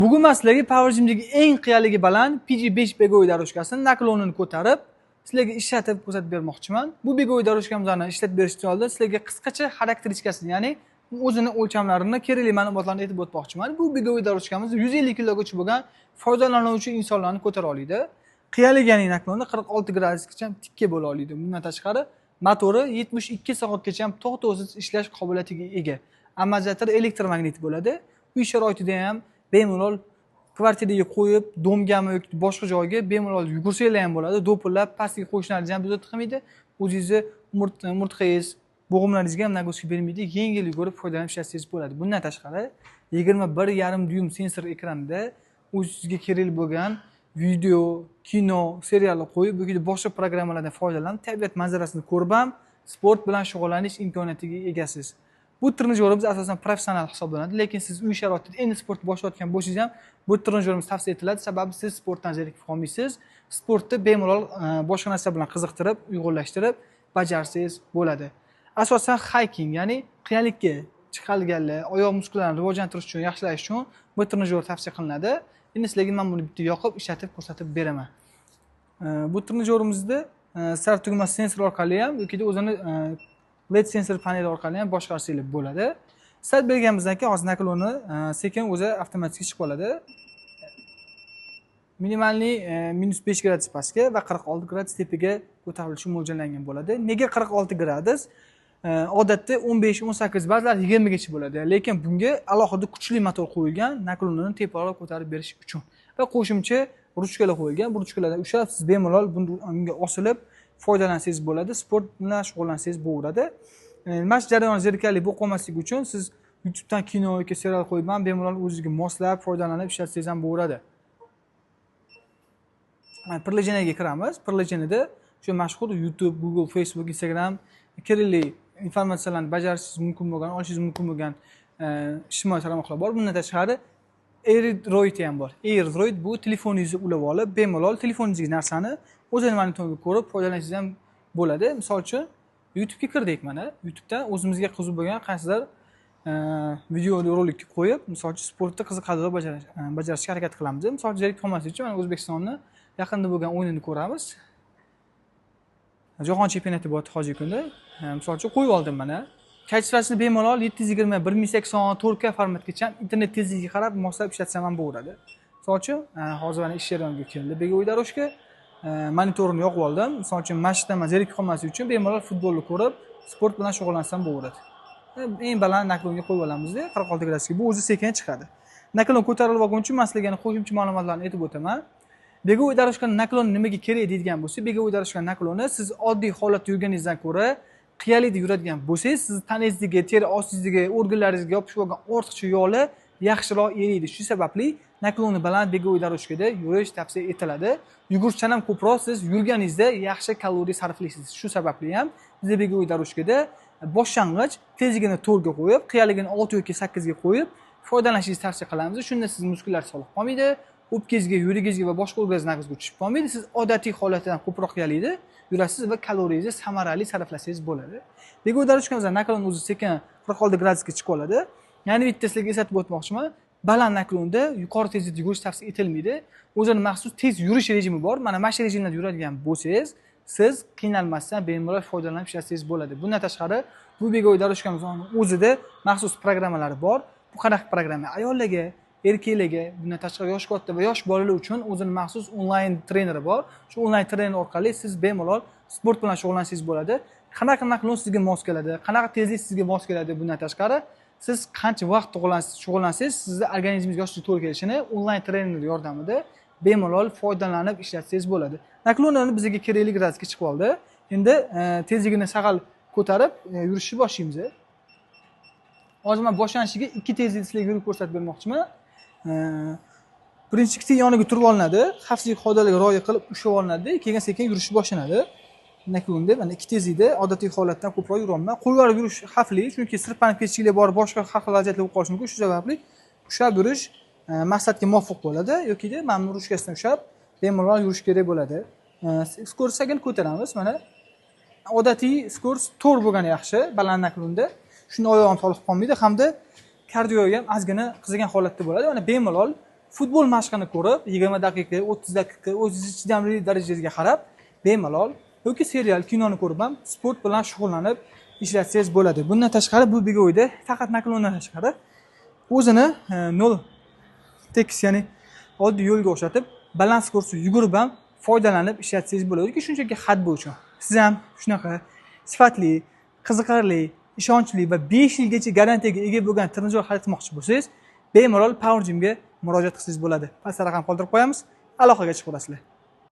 Bugun men sizlarga Power Gym'dagi eng qiyinligi baland PG5 bego'y daroshkasini naklonini ko'tarib, sizlarga ishlatib ko'rsatib bermoqchiman. Bu bego'y daroshkamizni ishlatib berishdan oldin sizlarga qisqacha xarakteristikasini, ya'ni o'zini o'lchamlarini, kerakli ma'lumotlarni aytib o'tmoqchiman. Bu bego'y daroshkamiz 150 kilogacha bo'lgan foydalanuvchi insonlarni ko'tara oladi. Qiyinligi ya'ni nakloni 46 gradusgacha tikka bo'la oladi. Bundan tashqari motori 72 soatgacha ham to'xtovsiz ishlash qobiliyatiga ega. Ammozator elektromagnet bo'ladi. Uy sharoitida ham bemalol kvartiraga qo'yib, domgami yoki boshqa joyga bemalol yugursanglar ham bo'ladi. Do'pillab pastga qo'yishlaringizni ham bezovta qilmaydi. O'zingizni umurtqangiz, bo'g'imlaringizga ham nagozka bermaydi. Yengil yugurib foydalanib ishlatsangiz bo'ladi. Bundan tashqari 21,5 dyum sensor ekranida o'zingizga kerakli bo'lgan video, kino, seriallar qo'yib, yoki boshqa programmalardan foydalanib, tabiat manzarasini ko'rib ham sport bilan shug'ullanish imkoniyatiga egasiz. Bu trenajyorimiz asosan professional hisoblanadi, lekin siz uy sharoitida endi sport boshlayotgan bo'lsangiz ham bu trenajyorimiz tavsiya etiladi, sababi siz sportdan zerikib qolmaysiz. Sportni bemalol boshqa narsa bilan qiziqtirib, uyg'unlashtirib bajarsangiz bo'ladi. Asosan hiking, ya'ni qiyalikka chiqalganlar, oyoq muskullarini rivojlantirish uchun, yaxshilash uchun bu trenajyor tavsiya qilinadi. Endi sizlarga men buni bitta yoqib, ishlatib ko'rsatib beraman. Bu trenajyorimizda start tugmasi sensor orqali ham yoki o'zini LED sensor paneli orqali ham boshqarsangiz bo'ladi. Start berganimizdan keyin hozir naklonni sekin o'zi avtomatik chiqib qoladi. Minimalniy -5 gradus pastga va 46 gradus tepaga ko'tarilishi mo'ljallangan bo'ladi. Nega 46 gradus? Odatda 15-18, ba'zilar 20 gacha bo'ladi. Lekin bunga alohida kuchli motor qo'yilgan, naklonni teparoq ko'tarib berish uchun. Va qo'shimcha ruchkalar qo'yilgan. Bu ruchkalardan ushlab siz bemalol bunga osilib foydalansangiz bo'ladi. Sport bilan shug'ullansangiz bo'laveradi. Mashq jarayoni zerikarli bo'lib qolmasligi uchun siz YouTubedan kino yoki serial qo'yib ham bemalol o'zingizga moslab foydalanib ishlatsangiz ham bo'laveradi. Prilojeniyasiga kiramiz. Prilojeniyada shu mashhur YouTube, Google, Facebook, Instagram kerakli informatsiyalarni bajarishingiz mumkin bo'lgan, olishingiz mumkin bo'lgan ijtimoiy tarmoqlar bor. Bundan tashqari AirDroid ham bor. AirDroid bu telefoningizni ulab olib, bemalol telefoningizdagi narsani o'zini monitoriga ko'rib foydalanishingiz ham bo'ladi. Misol uchun YouTube'ga kirdik mana. YouTube'dan o'zimizga qiziq bo'lgan qaysidir video rolikni qo'yib, misol uchun sportda qiziqarli bajarishga harakat qilamiz. Misol uchun zerikib qolmaslik uchun mana O'zbekistonni yaqinda bo'lgan o'yinini ko'ramiz. Jahon chempionati bor hozirgi kunda. Misol uchun qo'yib oldim mana. Kayfiyatini bemalol 720, 1080, 4K formatgacha internet tezligiga qarab moslab ishlatsam ham bo'laveradi. Misol uchun hozir mana ish jarayoniga keldi. Bego'y daroshka monitorini yoqib oldim. Misol uchun mashqdan zerikib qolmaslik uchun bemalol futbolni ko'rib, sport bilan shug'ullansam bo'laveradi. Eng baland naklonga qo'yib olamiz-da, 46 gradusga. Bu o'zi sekin chiqadi. Naklon ko'tarilib olguncha men sizlarga qo'shimcha ma'lumotlarni aytib o'taman. Bego'y daroshkaning nakloni nimaga kerak deydigan bo'lsa, bego'y daroshkaning nakloni siz oddiy holatda yurganingizdan ko'ra qiyalikda yuradigan bo'lsangiz, siz tanangizdagi, teri ostingizdagi organlaringizga yopishib olgan ortiqcha yog'lar yaxshiroq eriydi. Shu sababli nakloni baland bego'y daroshkada yurish tavsiya etiladi. Yugurishdan ham ko'proq siz yurganingizda yaxshi kaloriya sarflaysiz. Shu sababli ham biz bego'y daroshkada boshlang'ich tezligini 4 ga qo'yib, qiyaligini 6 yoki 8 ga qo'yib foydalanishingizni tavsiya qilamiz. Shunda siz muskullar soliq qolmaydi, o'pkangizga, yuragingizga va boshqa organlaringizga tushib qolmaydi. Siz odatiy holatdan ko'proq qiyalikda yurasiz va kaloriyangizni samarali sarflasangiz bo'ladi. Bego'y daroshkamizdan naklon o'zi sekin 46 gradusga chiqib oladi. Ya'ni bitta sizlarga eslatib o'tmoqchiman. Baland naklonda yuqori tezlikda yurish tavsiya etilmaydi. O'zining maxsus tez yurish rejimi bor. Mana shu rejimda yuradigan bo'lsangiz, siz qiynalmasdan bemalol foydalanib ishlatsangiz bo'ladi. Bundan tashqari, bu bego'y daroshkamizning o'zida maxsus programmalari bor. Bu qanaqa programma? Ayollarga, erkaklarga, bundan tashqari yosh katta va yosh bolalar uchun o'zining maxsus onlayn treneri bor. Shu onlayn trener orqali siz bemalol sport bilan shug'ullansangiz bo'ladi. Qanaqa naklon sizga mos keladi, qanaqa tezlik sizga mos keladi. Bundan tashqari, siz qancha vaqt shug'ullansangiz, sizning organizmingiz yoshlikka to'g'ri kelishini onlayn trener yordamida bemalol foydalanib ishlatsangiz bo'ladi. Naklonlarni bizga kerakli gradusga chiqib oldi. Endi tezligini saqal ko'tarib yurishni boshlaymiz. Hozir men boshlanishiga 2 tezlikda sizlarga yurib ko'rsatib bermoqchiman. Birinchi ikkita yoniga turib olinadi, xavfsizlik qoidalariga rioya qilib ushlab olinadi, keyin sekin yurishni boshlanadi. Naklonda mana 2 tezlikda odatiy holatdan ko'proq yurolmayman. Qo'lga yurish xavfli, chunki sirpanib ketishinglar bor, boshqa har xil vaziyatlar bo'lib qolishi mumkin. Shu sababli ushlab yurish maqsadga muvofiq bo'ladi yoki mana ruchkasidan ushlab bemalol yurish kerak bo'ladi. Skorsagini ko'taramiz. Mana odatiy skors 4 bo'lgani yaxshi baland naklonda. Shunda oyog'im toliqib qolmaydi hamda kardiyoga ham ozgina qizigan holatda bo'ladi. Mana bemalol futbol mashqini ko'rib 20 daqiqa 30 daqiqa o'zingiz chidamlilik darajangizga qarab bemalol yoki serial kinoni ko'rib ham sport bilan shug'ullanib ishlatsangiz bo'ladi. Bundan tashqari bu Bigo'yda faqat naklondan tashqari o'zini nol tekis, ya'ni oddiy yo'lga o'xshatib balans kursi yugurib ham foydalanib ishlatsangiz bo'ladi yoki shunchaki hadba uchun. Siz ham shunaqa sifatli, qiziqarli, ishonchli va 5 yilgacha garantiyaga ega bo'lgan trenajyor xarid qilmoqchi bo'lsangiz, bemalol Power Gymga murojaat qilsangiz bo'ladi. Pastda raqam qoldirib qo'yamiz, aloqaga chiqib olasizlar.